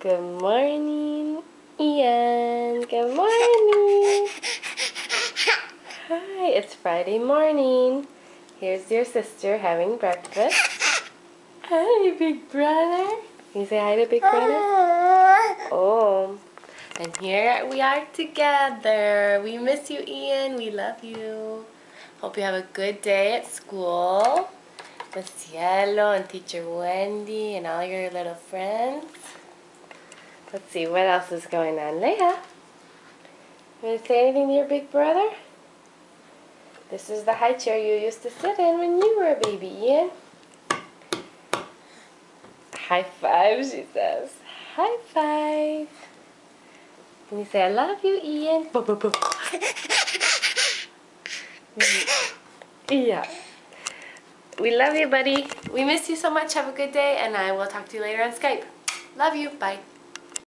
Good morning, Ian. Good morning. Hi, it's Friday morning. Here's your sister having breakfast. Hi, big brother. Can you say hi to big brother? Oh, and here we are together. We miss you, Ian. We love you. Hope you have a good day at school with Cielo and Teacher Wendy and all your little friends. Let's see, what else is going on? Leia, you want to say anything to your big brother? This is the high chair you used to sit in when you were a baby, Ian. High five, she says. High five. Can you say, I love you, Ian? Yeah. We love you, buddy. We miss you so much. Have a good day, and I will talk to you later on Skype. Love you. Bye.